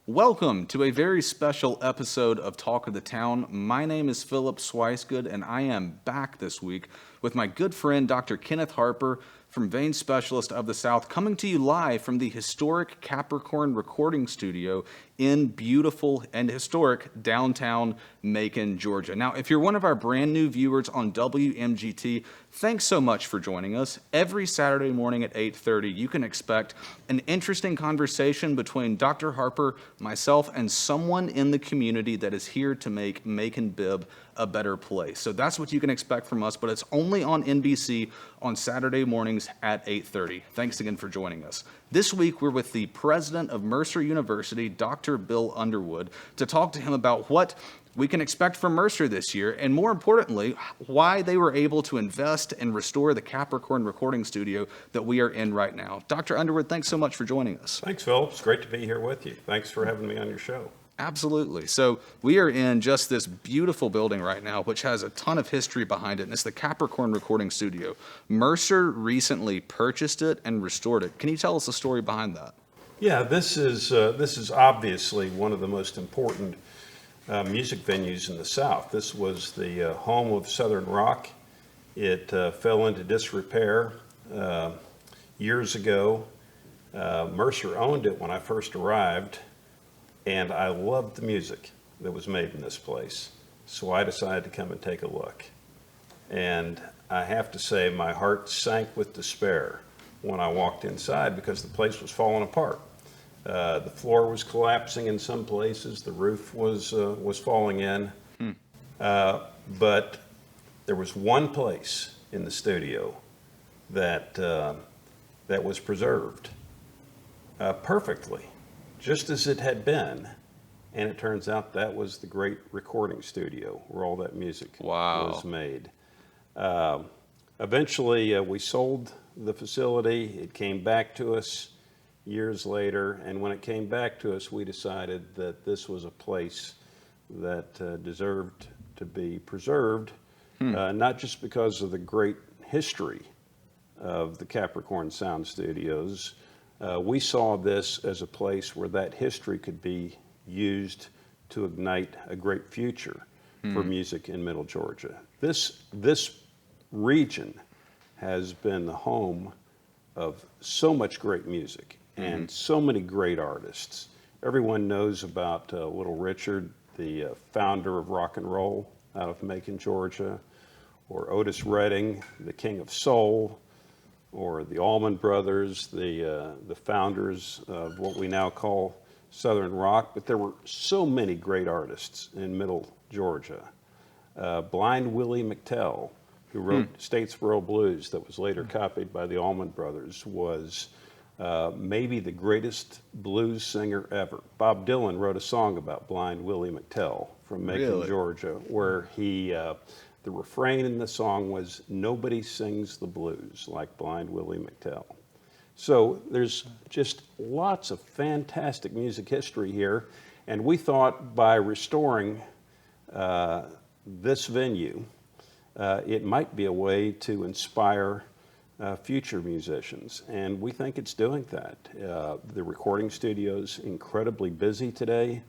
Welcome to a very special episode of Talk of the Town. My name is Philip Swicegood, and I am back this week with my good friend Dr. Kenneth Harper from Vein Specialist of the South, coming to you live from the historic Capricorn Recording Studio in beautiful and historic downtown Macon, Georgia. Now, if you're one of our brand new viewers on WMGT, thanks so much for joining us. Every Saturday morning at 8:30, you can expect an interesting conversation between Dr. Harper, myself, and someone in the community that is here to make Macon Bibb a better place. So that's what you can expect from us, but it's only on NBC on Saturday mornings at 8:30. Thanks again for joining us. This week, we're with the president of Mercer University, Dr. Bill Underwood, to talk to him about what we can expect from Mercer this year, and more importantly, why they were able to invest and restore the Capricorn Recording Studio that we are in right now. Dr. Underwood, thanks so much for joining us. Thanks, Phil. It's great to be here with you. Thanks for having me on your show. Absolutely. So we are in just this beautiful building right now, which has a ton of history behind it, and it's the Capricorn Recording Studio. Mercer recently purchased it and restored it. Can you tell us the story behind that? Yeah, this is obviously one of the most important music venues in the South. This was the home of Southern rock. It fell into disrepair years ago. Mercer owned it when I first arrived, and I loved the music that was made in this place. So I decided to come and take a look. And I have to say, my heart sank with despair when I walked inside because the place was falling apart. The floor was collapsing in some places. The roof was falling in. But there was one place in the studio that was preserved perfectly, just as it had been. And it turns out that was the great recording studio where all that music was made. Eventually, we sold the facility. It came back to us years later, and when it came back to us, we decided that this was a place that deserved to be preserved, not just because of the great history of the Capricorn Sound Studios. We saw this as a place where that history could be used to ignite a great future for music in Middle Georgia. This region has been the home of so much great music and so many great artists. Everyone knows about Little Richard, the founder of rock and roll out of Macon, Georgia, or Otis Redding, the king of soul, or the Allman Brothers, the founders of what we now call Southern rock. But there were so many great artists in Middle Georgia. Blind Willie McTell, who wrote Statesboro Blues that was later copied by the Allman Brothers, was maybe the greatest blues singer ever. Bob Dylan wrote a song about Blind Willie McTell from Macon, Georgia, where the refrain in the song was, "Nobody sings the blues like Blind Willie McTell." So there's just lots of fantastic music history here, and we thought by restoring this venue, it might be a way to inspire future musicians, and we think it's doing that. The recording studio's incredibly busy today.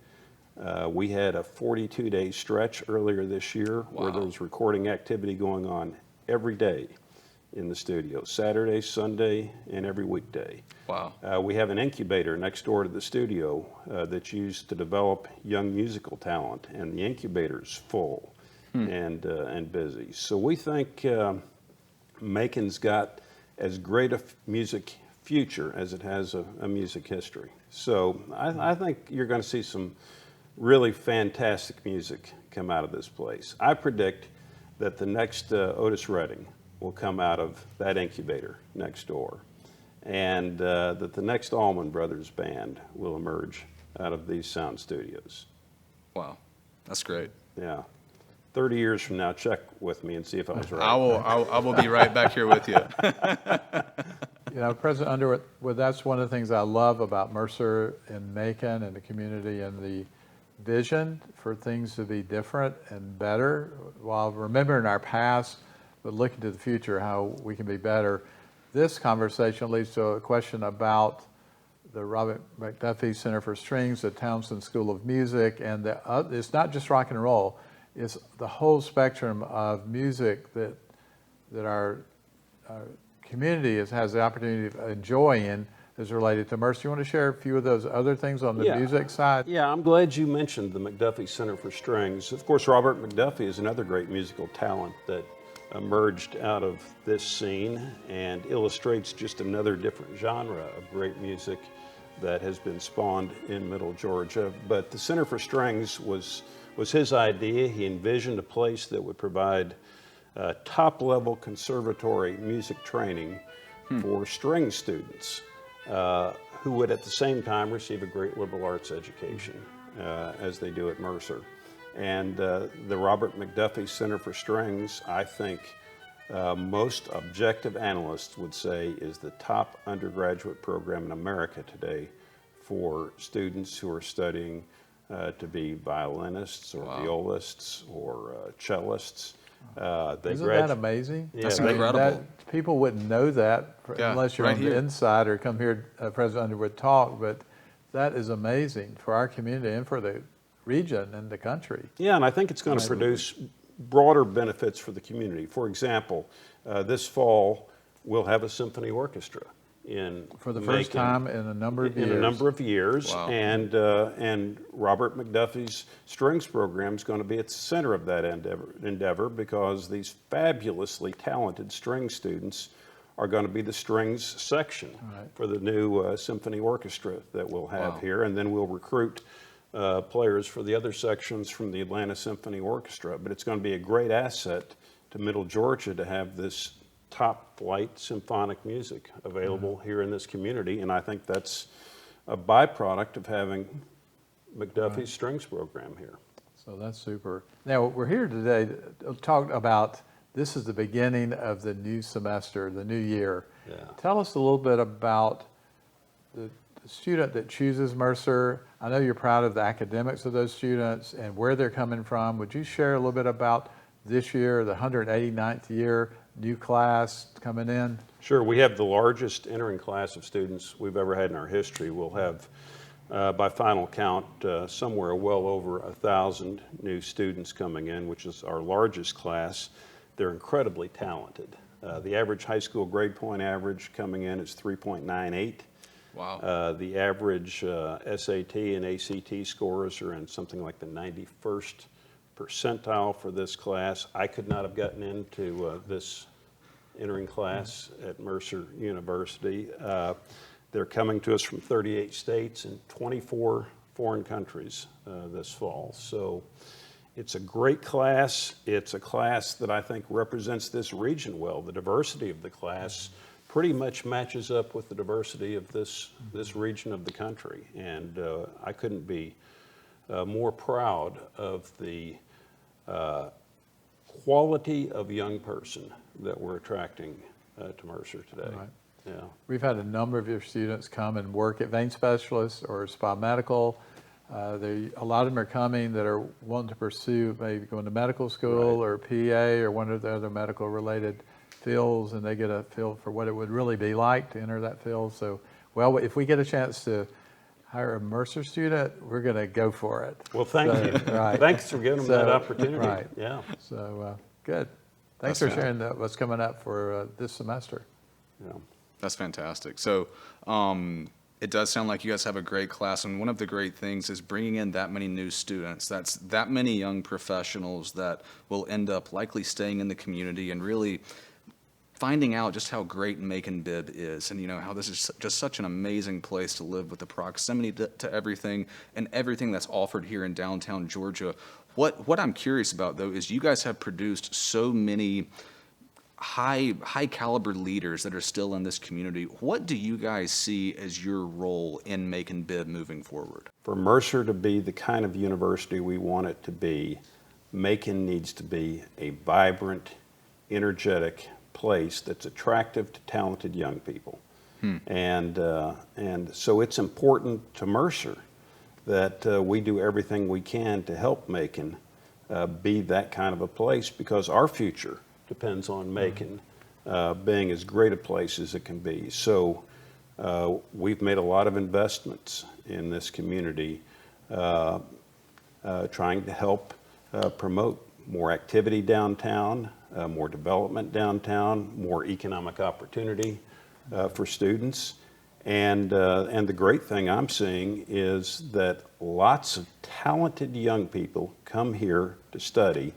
We had a 42-day stretch earlier this year where there was recording activity going on every day in the studio, Saturday, Sunday, and every weekday. Wow. We have an incubator next door to the studio that's used to develop young musical talent, and the incubator's full and busy. So we think Macon's got as great a music future as it has a music history. So I think you're going to see some really fantastic music come out of this place. I predict that the next Otis Redding will come out of that incubator next door, and that the next Allman Brothers band will emerge out of these sound studios. Wow, that's great. Yeah. 30 years from now, check with me and see if I was right. I will be right back here with you. You know, President Underwood, that's one of the things I love about Mercer and Macon and the community and the vision for things to be different and better while remembering our past, but looking to the future, how we can be better. This conversation leads to a question about the Robert McDuffie Center for Strings, the Townsend School of Music, and it's not just rock and roll, it's the whole spectrum of music that our community has the opportunity of enjoying is related to Mercer. You want to share a few of those other things on the music side? Yeah, I'm glad you mentioned the McDuffie Center for Strings. Of course, Robert McDuffie is another great musical talent that emerged out of this scene and illustrates just another different genre of great music that has been spawned in Middle Georgia. But the Center for Strings was his idea. He envisioned a place that would provide top-level conservatory music training for string students who would at the same time receive a great liberal arts education as they do at Mercer. And the Robert McDuffie Center for Strings, I think most objective analysts would say is the top undergraduate program in America today for students who are studying to be violinists or violists or cellists. Isn't that amazing? Yeah, That's incredible. People wouldn't know that unless you're right on here. the inside or come here, President Underwood talk, but that is amazing for our community and for the region and the country. Yeah, and I think it's going to produce broader benefits for the community. For example, this fall we'll have a symphony orchestra For the first time in a number of years. In a number of years, Wow. and Robert McDuffie's strings program is going to be at the center of that endeavor because these fabulously talented string students are going to be the strings section for the new symphony orchestra that we'll have here, and then we'll recruit players for the other sections from the Atlanta Symphony Orchestra. But it's going to be a great asset to Middle Georgia to have this top flight symphonic music available here in this community, and I think that's a byproduct of having McDuffie's strings program here. So that's super. Now, we're here today to talk about, this is the beginning of the new semester, the new year. Yeah. Tell us a little bit about the student that chooses Mercer. I know you're proud of the academics of those students and where they're coming from. Would you share a little bit about this year, the 189th year, new class coming in? Sure, we have the largest entering class of students we've ever had in our history. We'll have, by final count, somewhere well over 1,000 new students coming in, which is our largest class. They're incredibly talented. The average high school grade point average coming in is 3.98. Wow. The average SAT and ACT scores are in something like the 91st percentile for this class. I could not have gotten into this entering class at Mercer University. They're coming to us from 38 states and 24 foreign countries this fall. So it's a great class. It's a class that I think represents this region well. The diversity of the class pretty much matches up with the diversity of this region of the country. And I couldn't be more proud of the quality of young person that we're attracting to Mercer today. Right. Yeah. We've had a number of your students come and work at vein specialists or spa medical. A lot of them are coming that are wanting to pursue maybe going to medical school or PA or one of the other medical related fields, and they get a feel for what it would really be like to enter that field. So, well, if we get a chance to hire a Mercer student, we're going to go for it. Well, thank you. Right. Thanks for giving them that So, opportunity. right. Yeah. So, good. Thanks That's for sharing what's coming up for this semester. Yeah. That's fantastic. So it does sound like you guys have a great class, and one of the great things is bringing in that many new students. That's that many young professionals that will end up likely staying in the community and really finding out just how great Macon-Bibb is, and how this is just such an amazing place to live with the proximity to everything and everything that's offered here in downtown Georgia. What I'm curious about, though, is you guys have produced so many high caliber leaders that are still in this community. What do you guys see as your role in Macon-Bibb moving forward? For Mercer to be the kind of university we want it to be, Macon needs to be a vibrant, energetic place that's attractive to talented young people. And so it's important to Mercer that we do everything we can to help Macon be that kind of a place, because our future depends on Macon being as great a place as it can be. So We've made a lot of investments in this community, trying to help promote more activity downtown, more development downtown, more economic opportunity for students. And the great thing I'm seeing is that lots of talented young people come here to study,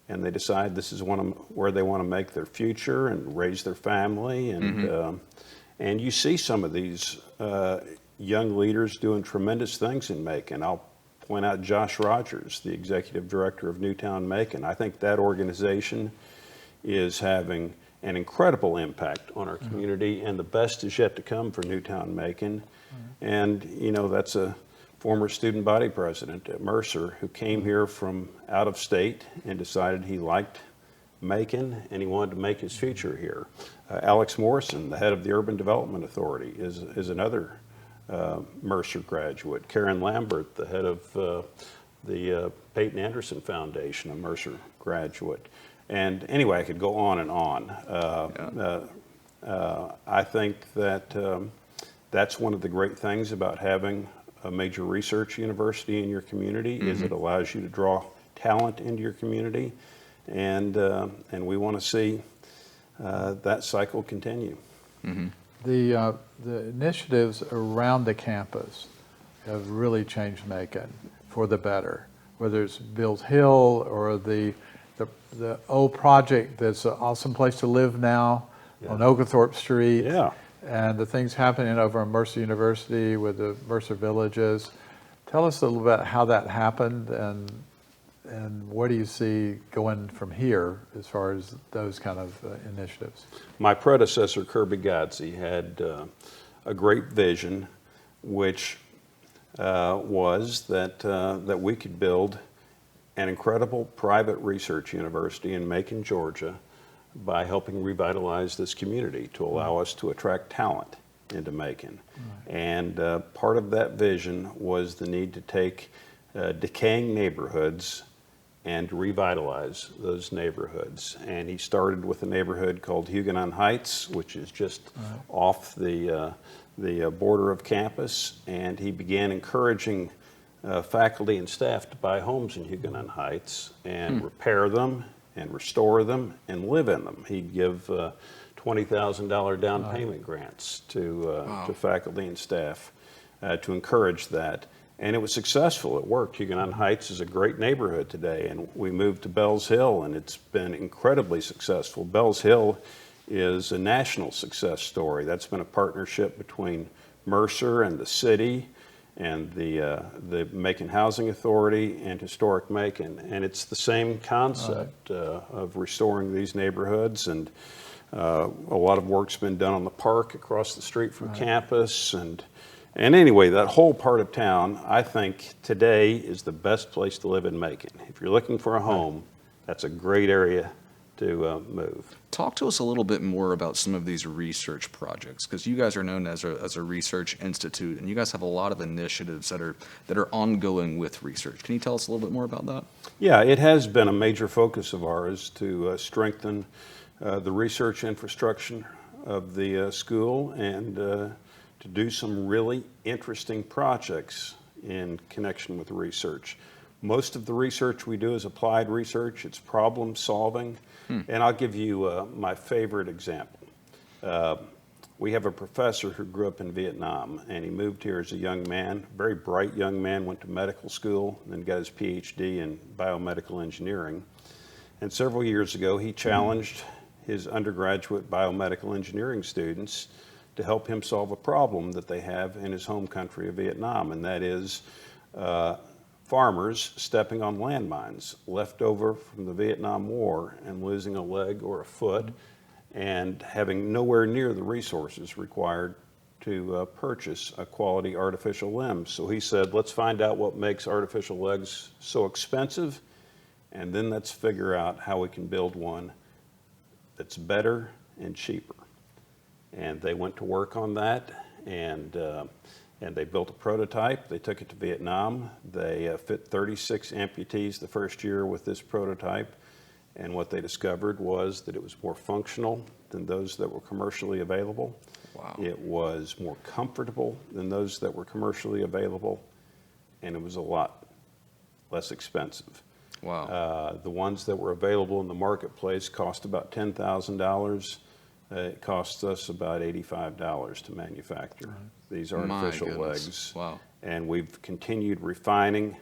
and they decide this is where they want to make their future and raise their family. And you see some of these young leaders doing tremendous things in Macon. I'll point out Josh Rogers, the executive director of Newtown Macon. I think that organization is having an incredible impact on our community, and the best is yet to come for Newtown Macon. And you know, that's a former student body president at Mercer who came here from out of state and decided he liked Macon and he wanted to make his future here. Alex Morrison, the head of the Urban Development Authority, is another Mercer graduate. Karen Lambert, the head of the Peyton Anderson Foundation, a Mercer graduate. And anyway, I could go on and on. I think that that's one of the great things about having a major research university in your community, is it allows you to draw talent into your community, and we want to see that cycle continue. The initiatives around the campus have really changed Macon for the better, whether it's Bill's Hill or the old project that's an awesome place to live now on Oglethorpe Street. Yeah. And the things happening over at Mercer University with the Mercer Villages. Tell us a little bit how that happened, and what do you see going from here as far as those kind of initiatives? My predecessor, Kirby Godsey, had a great vision, which was that we could build an incredible private research university in Macon, Georgia, by helping revitalize this community to allow us to attract talent into Macon. And part of that vision was the need to take decaying neighborhoods and revitalize those neighborhoods. And he started with a neighborhood called Huguenot Heights, which is just off the border of campus, and he began encouraging faculty and staff to buy homes in Huguenot Heights and repair them and restore them and live in them. He'd give $20,000 down payment grants to faculty and staff to encourage that. And it was successful. It worked. Huguenot Heights is a great neighborhood today, and we moved to Bells Hill, and it's been incredibly successful. Bells Hill is a national success story. That's been a partnership between Mercer and the city and the Macon Housing Authority and Historic Macon. And it's the same concept of restoring these neighborhoods, and a lot of work's been done on the park across the street from campus. And anyway, that whole part of town, I think today is the best place to live in Macon. If you're looking for a home, that's a great area to move. Talk to us a little bit more about some of these research projects, because you guys are known as a research institute, and you guys have a lot of initiatives that are ongoing with research. Can you tell us a little bit more about that? Yeah, it has been a major focus of ours to strengthen the research infrastructure of the school, and to do some really interesting projects in connection with research. Most of the research we do is applied research. It's problem solving. And I'll give you my favorite example. We have a professor who grew up in Vietnam, and he moved here as a young man, very bright young man, went to medical school, and then got his PhD in biomedical engineering. And several years ago, he challenged his undergraduate biomedical engineering students to help him solve a problem that they have in his home country of Vietnam, and that is farmers stepping on landmines left over from the Vietnam War and losing a leg or a foot and having nowhere near the resources required to purchase a quality artificial limb. So he said, let's find out what makes artificial legs so expensive, and then let's figure out how we can build one that's better and cheaper. And they went to work on that, and they built a prototype. They took it to Vietnam. They fit 36 amputees the first year with this prototype, and what they discovered was that it was more functional than those that were commercially available. Wow. It was more comfortable than those that were commercially available, and it was a lot less expensive. Wow. The ones that were available in the marketplace cost about $10,000. It costs us about $85 to manufacture these artificial My goodness. legs. Wow. And we've continued refining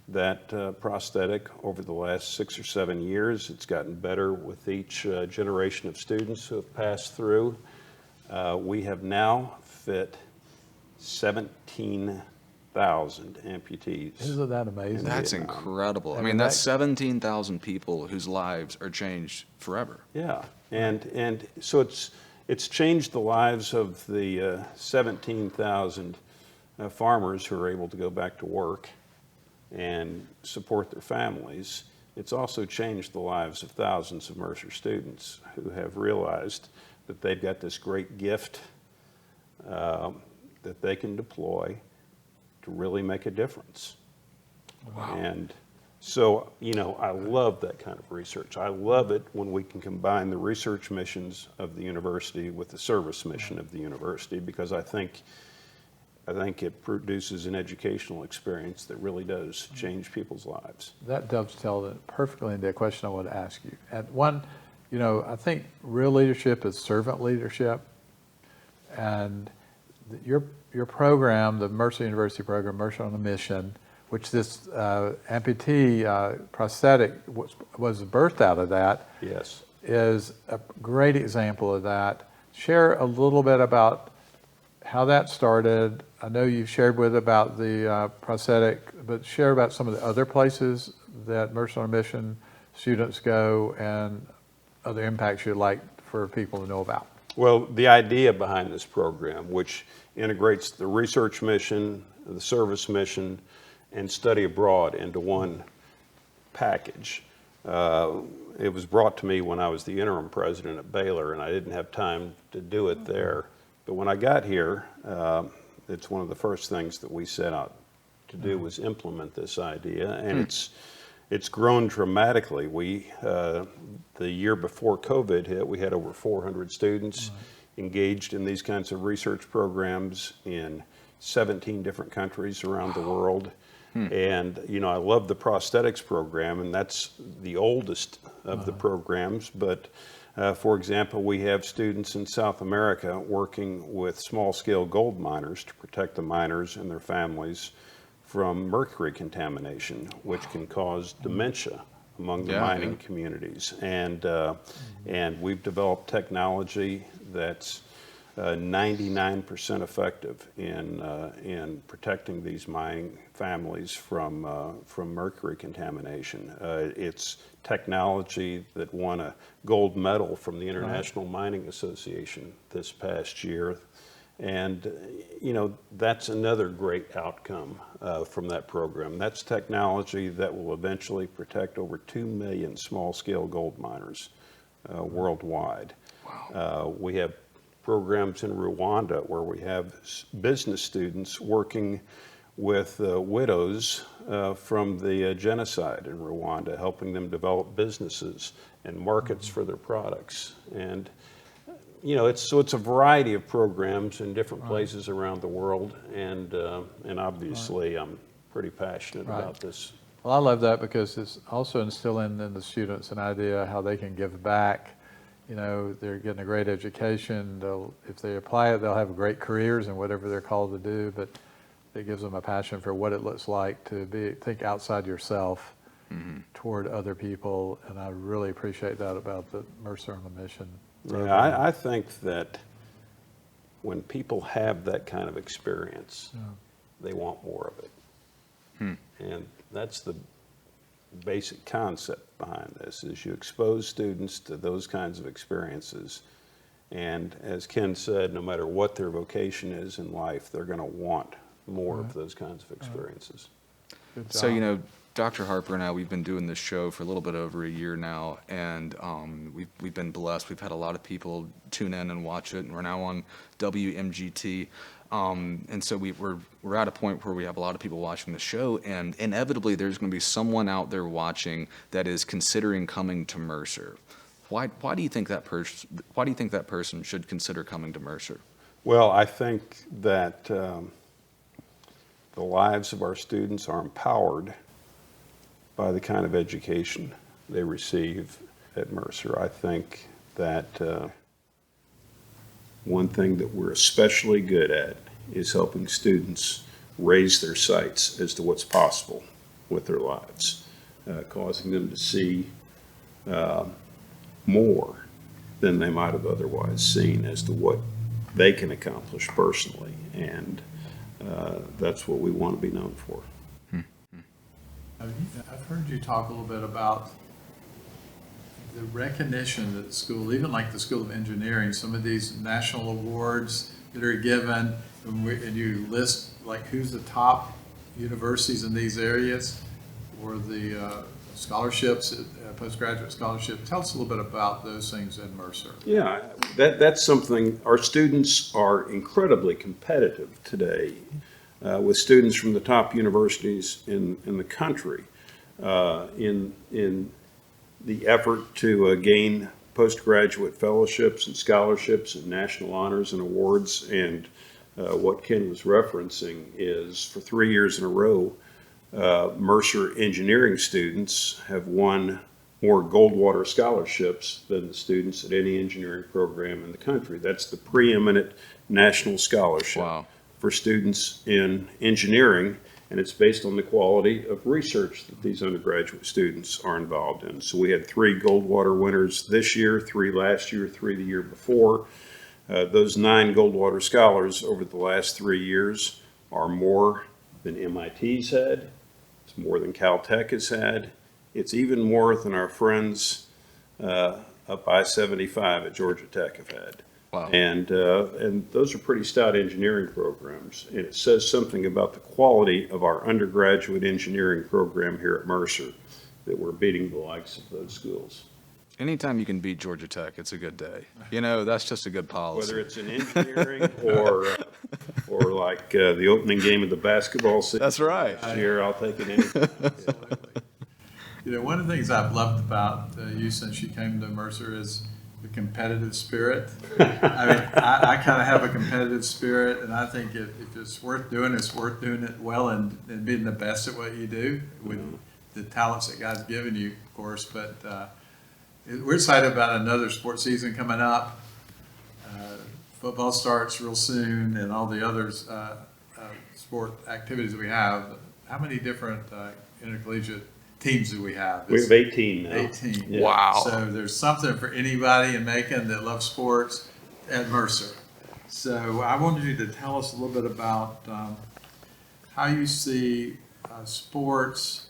that prosthetic over the last 6 or 7 years. It's gotten better with each generation of students who have passed through. We have now fit 17,000 amputees. Isn't that amazing? That's Vietnam. incredible. I I mean, mean, that's that- 17,000 people whose lives are changed forever. Yeah, and so it's changed the lives of the 17,000 farmers who are able to go back to work and support their families. It's also changed the lives of thousands of Mercer students who have realized that they've got this great gift that they can deploy to really make a difference. Wow. And so, I love that kind of research. I love it when we can combine the research missions of the university with the service mission of the university, because I think it produces an educational experience that really does change people's lives. That dovetails perfectly into a question I want to ask you. And one, I think real leadership is servant leadership. And your program, the Mercer University program, Mercer on a Mission, which this amputee prosthetic was birthed out of that, Yes. is a great example of that. Share a little bit about how that started. I know you shared about the prosthetic, but share about some of the other places that Mercer on a Mission students go and other impacts you'd like for people to know about. Well, the idea behind this program, which integrates the research mission, the service mission, and study abroad into one package. It was brought to me when I was the interim president at Baylor, and I didn't have time to do it there. But when I got here, it's one of the first things that we set out to do was implement this idea, and it's grown dramatically. The year before COVID hit, we had over 400 students engaged in these kinds of research programs in 17 different countries around the world. And, I love the prosthetics program, and that's the oldest of the programs. But, for example, we have students in South America working with small-scale gold miners to protect the miners and their families from mercury contamination, which can cause dementia among the mining communities. And we've developed technology that's 99% effective in protecting these mining families from mercury contamination. It's technology that won a gold medal from the International Mining Association this past year. And, that's another great outcome from that program. That's technology that will eventually protect over 2 million small-scale gold miners worldwide. Wow. We have programs in Rwanda where we have business students working with widows from the genocide in Rwanda, helping them develop businesses and markets for their products. And it's a variety of programs in different places around the world, and obviously I'm pretty passionate about this. Well, I love that because it's also instilling in the students an idea how they can give back. They're getting a great education. If they apply it, they'll have great careers in whatever they're called to do, but it gives them a passion for what it looks like to think outside yourself toward other people, and I really appreciate that about the Mercer on a Mission program. Yeah, I think that when people have that kind of experience, they want more of it. And that's the basic concept behind this, is you expose students to those kinds of experiences. And as Ken said, no matter what their vocation is in life, they're going to want more of those kinds of experiences. Good So, job. Dr. Harper and I, we've been doing this show for a little bit over a year now, and we've been blessed. We've had a lot of people tune in and watch it, and we're now on WMGT. And so we're at a point where we have a lot of people watching the show, and inevitably there's going to be someone out there watching that is considering coming to Mercer. Why do you think that person should consider coming to Mercer? Well, I think that the lives of our students are empowered by the kind of education they receive at Mercer. I think that one thing that we're especially good at is helping students raise their sights as to what's possible with their lives, causing them to see more than they might have otherwise seen as to what they can accomplish personally. And that's what we want to be known for. I've heard you talk a little bit about the recognition that the school, even like the School of Engineering, some of these national awards that are given, and you list like who's the top universities in these areas, or the scholarships, postgraduate scholarship. Tell us a little bit about those things in Mercer. Yeah, that's something, our students are incredibly competitive today with students from the top universities in the country in the effort to gain postgraduate fellowships and scholarships and national honors and awards. And what Ken was referencing is for 3 years in a row, Mercer engineering students have won more Goldwater scholarships than the students at any engineering program in the country. That's the preeminent national scholarship for students in engineering, and it's based on the quality of research that these undergraduate students are involved in. So we had 3 Goldwater winners this year, 3 last year, 3 the year before. Those 9 Goldwater scholars over the last 3 years are more than MIT's had. It's more than Caltech has had. It's even more than our friends up I-75 at Georgia Tech have had. Wow. And those are pretty stout engineering programs. And it says something about the quality of our undergraduate engineering program here at Mercer that we're beating the likes of those schools. Anytime you can beat Georgia Tech, it's a good day. You know, that's just a good policy. Whether it's in engineering or like the opening game of the basketball season. That's right. This year, I'll take it anytime. Absolutely. You know, one of the things I've loved about you since you came to Mercer is the competitive spirit. I mean, I kind of have a competitive spirit, and I think if it's worth doing, it's worth doing it well and being the best at what you do with the talents that God's given you, of course. But we're excited about another sports season coming up. Football starts real soon, and all the other sport activities we have. How many different intercollegiate teams do we have? We have 18 now. 18. Yeah. Wow. So there's something for anybody in Macon that loves sports at Mercer. So I wanted you to tell us a little bit about how you see sports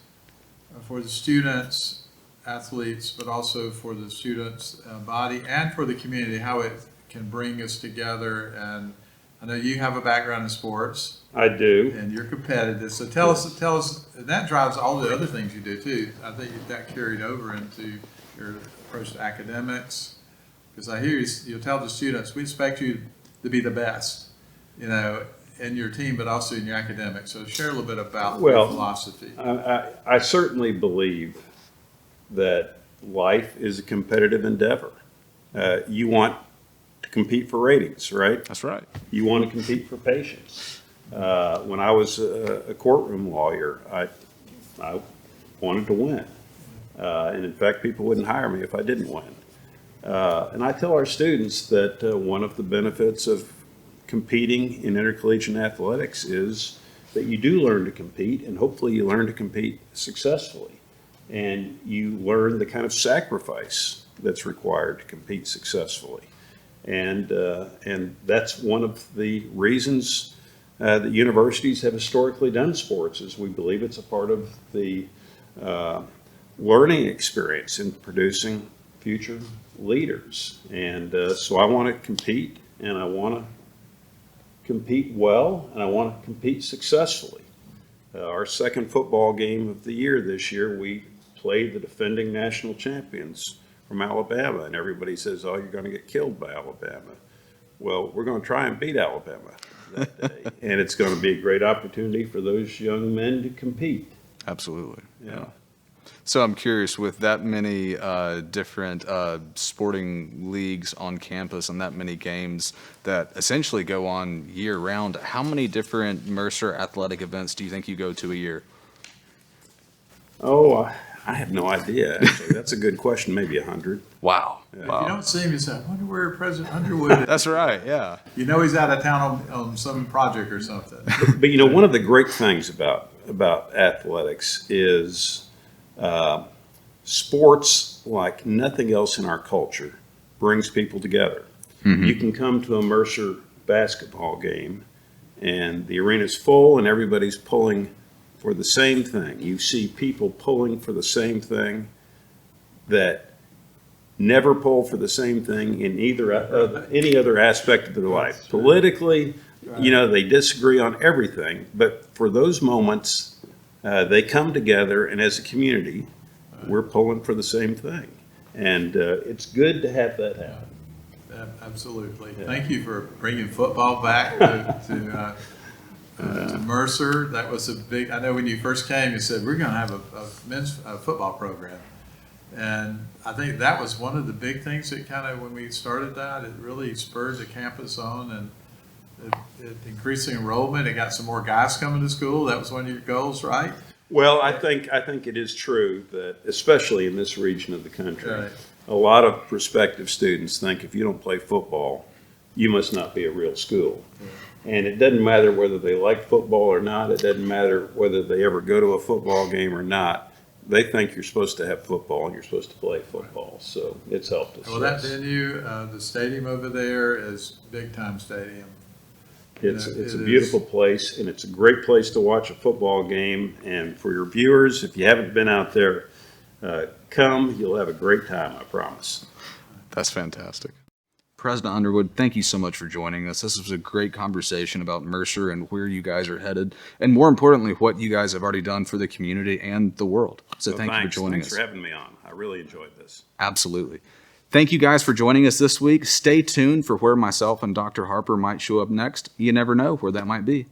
for the students, athletes, but also for the students' body and for the community, how it can bring us together. And I know you have a background in sports. I do. And you're competitive. So tell us, and that drives all the other things you do too. I think that carried over into your approach to academics. Because I hear you'll tell the students, we expect you to be the best, you know, in your team, but also in your academics. So share a little bit about your philosophy. I certainly believe that life is a competitive endeavor. You want to compete for ratings, right? That's right. You want to compete for patience. When I was a courtroom lawyer, I wanted to win. And in fact, people wouldn't hire me if I didn't win. And I tell our students that one of the benefits of competing in intercollegiate athletics is that you do learn to compete, and hopefully you learn to compete successfully. And you learn the kind of sacrifice that's required to compete successfully. And that's one of the reasons that universities have historically done sports, is we believe it's a part of the learning experience in producing future leaders. And so I want to compete, and I want to compete well, and I want to compete successfully. Our second football game of the year this year, we played the defending national champions from Alabama, and everybody says, oh, you're going to get killed by Alabama. Well, we're going to try and beat Alabama that day, and it's going to be a great opportunity for those young men to compete. Absolutely. Yeah. So I'm curious, with that many different sporting leagues on campus and that many games that essentially go on year round, how many different Mercer athletic events do you think you go to a year? Oh, I have no idea, actually. That's a good question, maybe 100. Wow. If you don't see him, you say, I wonder where President Underwood is. That's right, yeah. You know he's out of town on some project or something. But you know, one of the great things about athletics is sports, like nothing else in our culture, brings people together. You can come to a Mercer basketball game and the arena's full and everybody's pulling for the same thing. You see people pulling for the same thing that never pull for the same thing in any other aspect of their life. Politically, you know, they disagree on everything, but for those moments, they come together, and as a community, we're pulling for the same thing. And it's good to have that happen. Absolutely. Thank you for bringing football back to Mercer. That was a big, I know when you first came, you said, we're going to have a men's football program. And I think that was one of the big things that kind of, when we started that, it really spurred the campus on, and it increased enrollment. It got some more guys coming to school. That was one of your goals, right? Well, I think it is true that, especially in this region of the country, Right. a lot of prospective students think if you don't play football, you must not be a real school. And it doesn't matter whether they like football or not. It doesn't matter whether they ever go to a football game or not. They think you're supposed to have football and you're supposed to play football. So it's helped us. Well, that venue, the stadium over there is big time stadium. It's It a is. beautiful place, and it's a great place to watch a football game. And for your viewers, if you haven't been out there, come. You'll have a great time, I promise. That's fantastic. President Underwood, thank you so much for joining us. This was a great conversation about Mercer and where you guys are headed, and more importantly, what you guys have already done for the community and the world. So Well, thank you for joining Thanks us. for having me on. I really enjoyed this. Absolutely. Thank you guys for joining us this week. Stay tuned for where myself and Dr. Harper might show up next. You never know where that might be.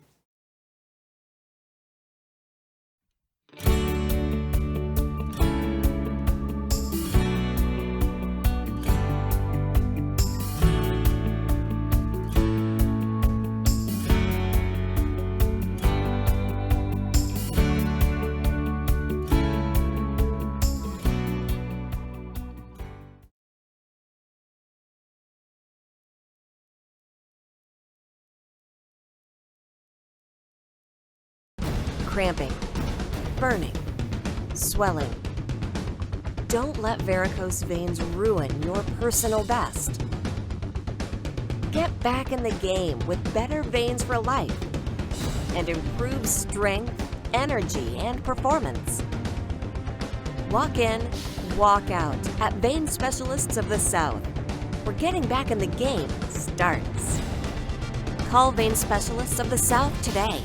Cramping, burning, swelling. Don't let varicose veins ruin your personal best. Get back in the game with Better Veins for Life and improve strength, energy, and performance. Walk in, walk out at Vein Specialists of the South, where getting back in the game starts. Call Vein Specialists of the South today